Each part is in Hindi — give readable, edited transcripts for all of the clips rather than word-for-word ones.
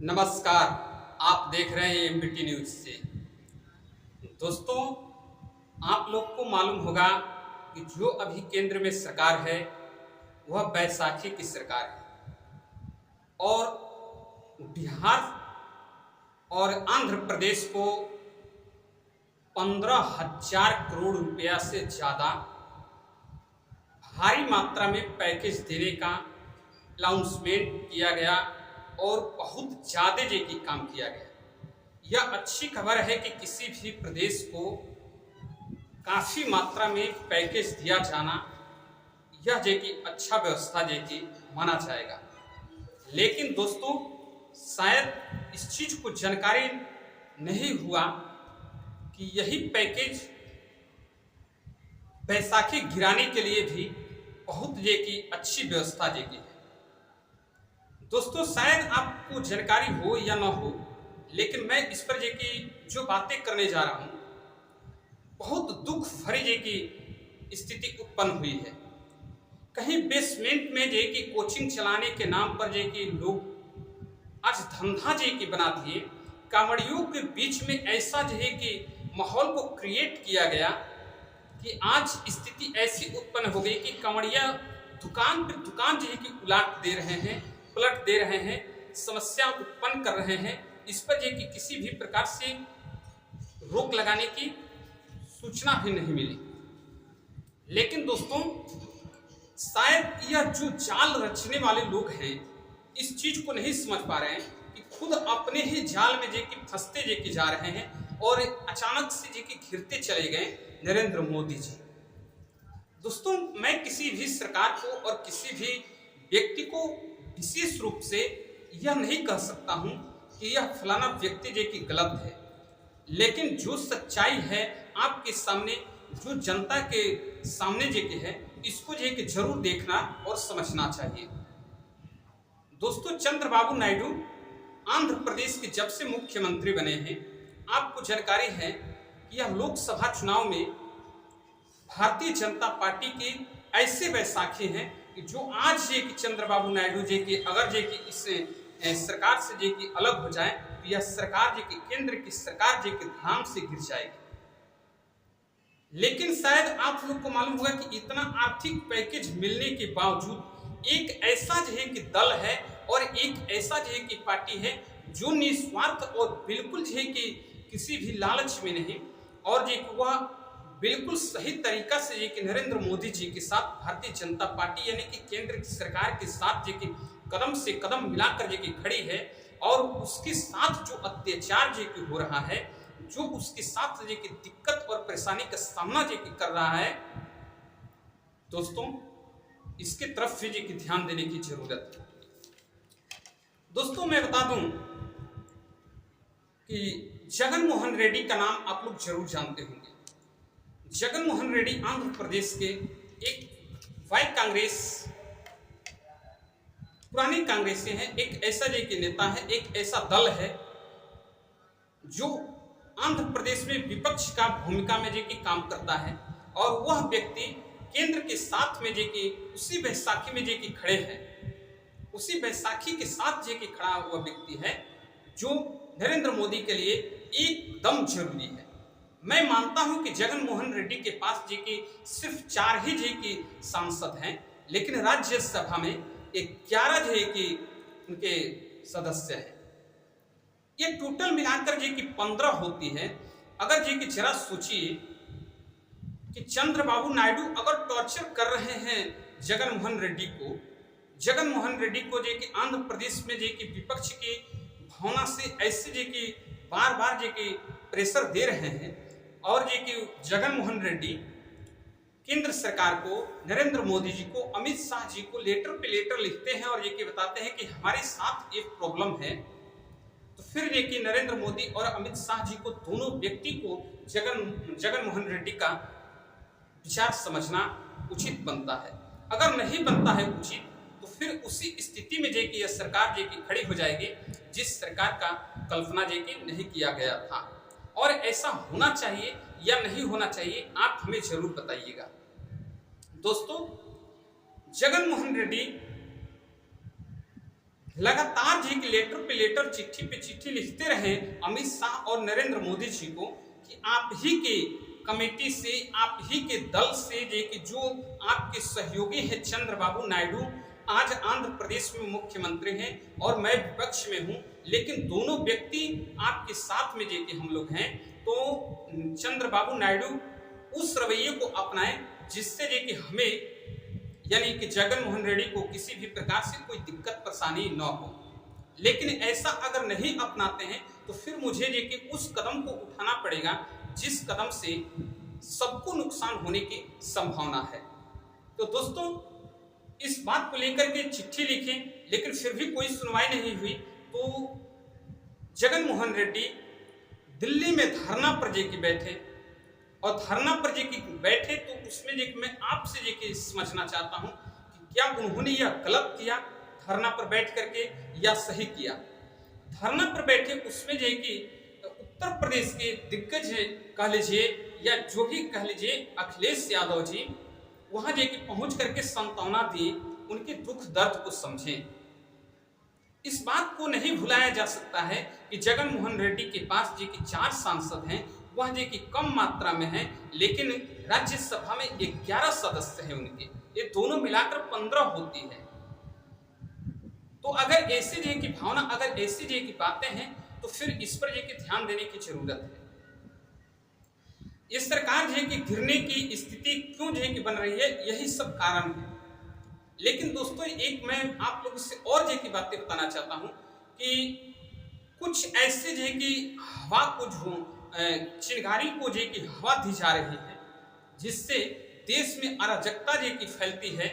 नमस्कार। आप देख रहे हैं एमबीटी न्यूज से। दोस्तों, आप लोग को मालूम होगा कि जो अभी केंद्र में सरकार है वह बैसाखी की सरकार है और बिहार और आंध्र प्रदेश को 15,000 करोड़ रुपया से ज़्यादा भारी मात्रा में पैकेज देने का अनाउंसमेंट किया गया और बहुत ज़्यादा की काम किया गया। यह अच्छी खबर है कि किसी भी प्रदेश को काफ़ी मात्रा में पैकेज दिया जाना यह की अच्छा व्यवस्था की माना जाएगा। लेकिन दोस्तों, शायद इस चीज़ को जानकारी नहीं हुआ कि यही पैकेज बैसाखी गिराने के लिए भी बहुत की अच्छी व्यवस्था की है। दोस्तों, शायद आपको जानकारी हो या ना हो, लेकिन मैं इस पर की जो बातें करने जा रहा हूँ बहुत दुख भरी की स्थिति उत्पन्न हुई है। कहीं बेसमेंट में की कोचिंग चलाने के नाम पर की लोग आज धंधा की बना दिए। कांवड़ियों के बीच में ऐसा कि माहौल को क्रिएट किया गया कि आज स्थिति ऐसी उत्पन्न हो गई कि कांवड़िया दुकान पर दुकान की उलाट दे रहे हैं, पलट दे रहे हैं, समस्या उत्पन्न कर रहे हैं। इस पर कि किसी भी प्रकार से रोक लगाने की सूचना भी नहीं मिली। लेकिन दोस्तों, शायद यह जो जाल रचने वाले लोग हैं इस चीज को नहीं समझ पा रहे हैं कि खुद अपने ही जाल में कि फंसते की जा रहे हैं और अचानक से कि घिरते चले गए नरेंद्र मोदी जी। दोस्तों, मैं किसी भी सरकार को और किसी भी व्यक्ति को विशेष रूप से यह नहीं कह सकता हूं कि यह फलाना व्यक्ति की गलत है, लेकिन जो सच्चाई है आपके सामने, जो जनता के सामने की है, इसको कि जरूर देखना और समझना चाहिए। दोस्तों, चंद्रबाबू नायडू आंध्र प्रदेश के जब से मुख्यमंत्री बने हैं, आपको जानकारी है कि यह लोकसभा चुनाव में भारतीय जनता पार्टी की ऐसे बैसाखी हैं कि जो आज कि चंद्रबाबू नायडू की अगर कि इस सरकार से कि अलग हो जाए तो यह सरकार की केंद्र की सरकार के धाम से गिर जाएगी। लेकिन शायद आप लोग को मालूम होगा कि इतना आर्थिक पैकेज मिलने के बावजूद एक ऐसा कि दल है और एक ऐसा कि पार्टी है जो निस्वार्थ और बिल्कुल कि किसी भी लालच में नहीं और वह बिल्कुल सही तरीका से कि नरेंद्र मोदी जी के साथ भारतीय जनता पार्टी यानी कि केंद्र की सरकार के साथ कि कदम से कदम मिलाकर कि खड़ी है और उसके साथ जो अत्याचार कि हो रहा है, जो उसके साथ कि दिक्कत और परेशानी का सामना कि कर रहा है, दोस्तों इसके तरफ भी कि ध्यान देने की जरूरत है। दोस्तों, मैं बता दूं कि जगन मोहन रेड्डी का नाम आप लोग जरूर जानते होंगे। जगन मोहन रेड्डी आंध्र प्रदेश के एक वाई कांग्रेस पुरानी कांग्रेस से हैं, एक ऐसा के नेता है, एक ऐसा दल है जो आंध्र प्रदेश में विपक्ष का भूमिका में कि काम करता है और वह व्यक्ति केंद्र के साथ में कि उसी बैसाखी में कि खड़े हैं, उसी बैसाखी के साथ कि खड़ा हुआ व्यक्ति है जो नरेंद्र मोदी के लिए एकदम जरूरी है। मैं मानता हूं कि जगन मोहन रेड्डी के पास कि सिर्फ 4 ही की सांसद हैं, लेकिन राज्यसभा में 11 की उनके सदस्य हैं। ये टोटल मिलाकर कि 15 होती है। अगर कि जरा सोचिए कि चंद्रबाबू नायडू अगर टॉर्चर कर रहे हैं जगन मोहन रेड्डी को, जगन मोहन रेड्डी को कि आंध्र प्रदेश में कि विपक्ष की भावना से ऐसे कि बार बार कि प्रेशर दे रहे हैं और कि जगन मोहन रेड्डी केंद्र सरकार को, नरेंद्र मोदी जी को, अमित शाह जी को लेटर पे लेटर लिखते हैं और कि बताते हैं कि हमारे साथ एक प्रॉब्लम है, तो फिर कि नरेंद्र मोदी और अमित शाह जी को, दोनों व्यक्ति को जगन मोहन रेड्डी का विचार समझना उचित बनता है। अगर नहीं बनता है उचित तो फिर उसी स्थिति में कि यह सरकार की खड़ी हो जाएगी जिस सरकार का कल्पना की नहीं किया गया था। और ऐसा होना चाहिए या नहीं होना चाहिए, आप हमें जरूर बताइएगा। दोस्तों, जगन मोहन रेड्डी लगातार जी की लेटर पे लेटर, चिट्ठी पे चिट्ठी लिखते रहे अमित शाह और नरेंद्र मोदी जी को कि आप ही के कमेटी से, आप ही के दल से जे कि जो आपके सहयोगी हैं चंद्रबाबू नायडू आज आंध्र प्रदेश में मुख्यमंत्री हैं और मैं विपक्ष में हूं, लेकिन दोनों व्यक्ति आपके साथ में जे कि हम लोग हैं, तो चंद्रबाबू नायडू उस रवैये को अपनाएं जिससे जे कि हमें यानी कि जगन मोहन रेड्डी को किसी भी प्रकार से कोई दिक्कत परेशानी न हो। लेकिन ऐसा अगर नहीं अपनाते हैं तो फिर मुझे जे कि उस कदम को उठाना पड़ेगा जिस कदम से सबको नुकसान होने की संभावना है। तो दोस्तों, इस बात को लेकर के चिट्ठी लिखें, लेकिन फिर भी कोई सुनवाई नहीं हुई, तो जगन मोहन रेड्डी दिल्ली में धरना पर जे कि बैठे और धरना पर जे कि बैठे, तो उसमें जे मैं आपसे जे कि समझना चाहता हूं कि क्या उन्होंने यह गलत किया धरना पर बैठ करके या सही किया। धरना पर बैठे उसमें जे कि उत्तर प्रदेश के दिग्गज कह लीजिए या जो भी कह लीजिए अखिलेश यादव जी वहां जे कि पहुंच करके सांत्वना दिए, उनके दुख दर्द को समझे। इस बात को नहीं भुलाया जा सकता है कि जगन मोहन रेड्डी के पास जे कि 4 सांसद हैं, वह जे कि कम मात्रा में हैं, लेकिन राज्यसभा में 11 सदस्य हैं उनके, ये दोनों मिलाकर 15 होती है। तो अगर ऐसी जे की भावना, अगर ऐसी जे की बातें हैं, तो फिर इस पर जे कि ध्यान देने की जरूरत है। ये सरकार जे कि गिरने की स्थिति क्यों जे कि बन रही है, यही सब कारण है। लेकिन दोस्तों, एक मैं आप लोगों से और जे की बातें बताना चाहता हूं कि कुछ ऐसे जे कि हवा को चिंगारी को जे की हवा दी जा रही है, जिससे देश में अराजकता जे की फैलती है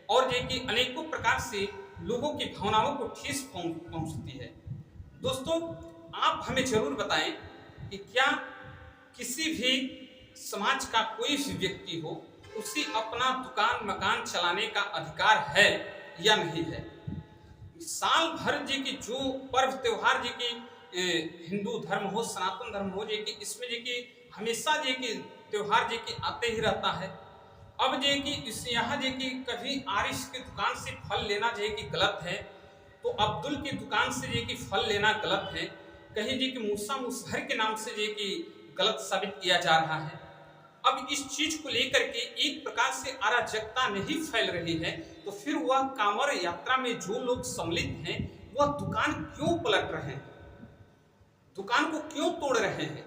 और जे की अनेकों प्रकार से लोगों की भावनाओं को ठेस पहुंचती है। दोस्तों, आप हमें जरूर बताएं कि क्या किसी भी समाज का कोई भी व्यक्ति हो, उसे अपना दुकान मकान चलाने का अधिकार है या नहीं है। साल भर जे की जो पर्व त्योहार जे की हिंदू धर्म हो, सनातन धर्म हो, जे की इसमें जे की हमेशा जे की त्योहार जे की आते ही रहता है। अब जे की इस यहाँ जे की कभी आरिश की दुकान से फल लेना जे की गलत है, तो अब्दुल की दुकान से जे की फल लेना गलत है। कहीं जे की मूसा मुसहर के नाम से जे की गलत साबित किया जा रहा है। अब इस चीज को लेकर के एक प्रकार से अराजकता नहीं फैल रही है, तो फिर वह कांवड़ यात्रा में जो लोग सम्मिलित हैं, वह दुकान क्यों पलट रहे हैं, दुकान को क्यों तोड़ रहे हैं।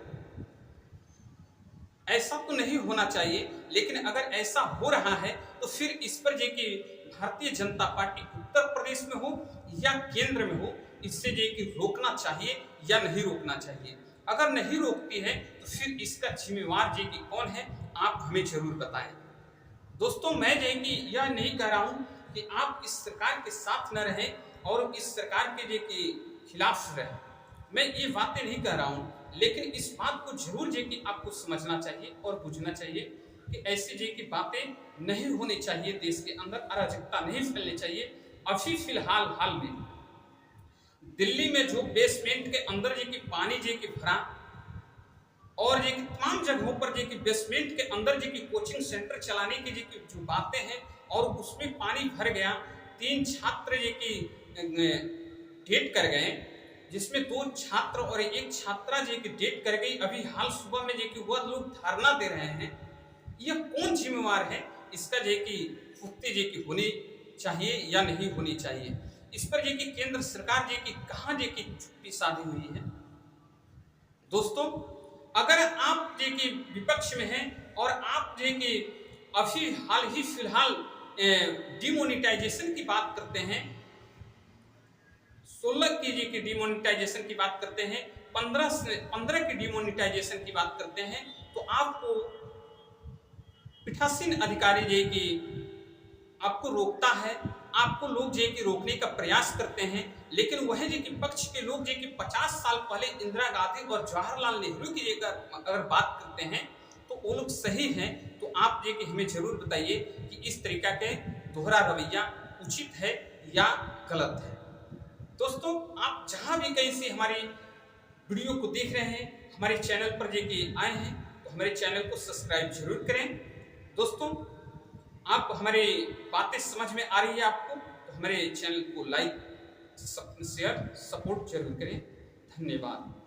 ऐसा तो नहीं होना चाहिए। लेकिन अगर ऐसा हो रहा है तो फिर इस पर जे कि भारतीय जनता पार्टी उत्तर प्रदेश में हो या केंद्र में हो, इससे जे कि रोकना चाहिए या नहीं रोकना चाहिए। अगर नहीं रोकती है तो फिर इसका जिम्मेवार जे कि कौन है, आप हमें जरूर बताएं। दोस्तों, मैं जे कि यह नहीं कह रहा हूं कि आप इस सरकार के साथ न रहें और इस सरकार के जे कि खिलाफ रहें, मैं ये बातें नहीं कह रहा हूं, लेकिन इस बात को जरूर जे कि आपको समझना चाहिए और बुझना चाहिए कि ऐसी जे की बातें नहीं होनी चाहिए। देश के अंदर अराजकता नहीं फैलनी चाहिए। अभी फिलहाल हाल में दिल्ली में जो बेसमेंट के अंदर जे की पानी जे की भरा और जे की तमाम जगहों पर जे की बेसमेंट के अंदर जे की कोचिंग सेंटर चलाने की जे की जो बातें हैं और उसमें पानी भर गया, 3 छात्र जे की डेट कर गए, जिसमें 2 छात्र और 1 छात्रा जे की डेट कर गई। अभी हाल सुबह में जे की वह लोग धरना दे रहे हैं। यह कौन जिम्मेवार है, इसका जे की पुख्ती जे की होनी चाहिए या नहीं होनी चाहिए। इस पर जे की केंद्र सरकार जे की कहां जे की चुप्पी साधी हुई है। दोस्तों, अगर आप जे की विपक्ष में हैं और आप जे की अभी हाल ही फिलहाल डिमोनिटाइजेशन की बात करते हैं, 16 की जे की डिमोनिटाइजेशन की बात करते हैं, 15 की डिमोनिटाइजेशन की बात करते हैं, तो आपको पीठासीन अधिकारी जे की आपको रोकता है, आपको लोग जे की रोकने का प्रयास करते हैं। लेकिन वह जे की पक्ष के लोग जे की 50 साल पहले इंदिरा गांधी और जवाहरलाल नेहरू की अगर बात करते हैं तो वो लोग सही हैं। तो आप जे की हमें जरूर बताइए कि इस तरीका के दोहरा रवैया उचित है या गलत है। दोस्तों, आप जहां भी कहीं से हमारी वीडियो को देख रहे हैं, हमारे चैनल पर जे की आए हैं, तो हमारे चैनल को सब्सक्राइब जरूर करें। दोस्तों, आप हमारी बातें समझ में आ रही है आपको, तो हमारे चैनल को लाइक शेयर सपोर्ट जरूर करें। धन्यवाद।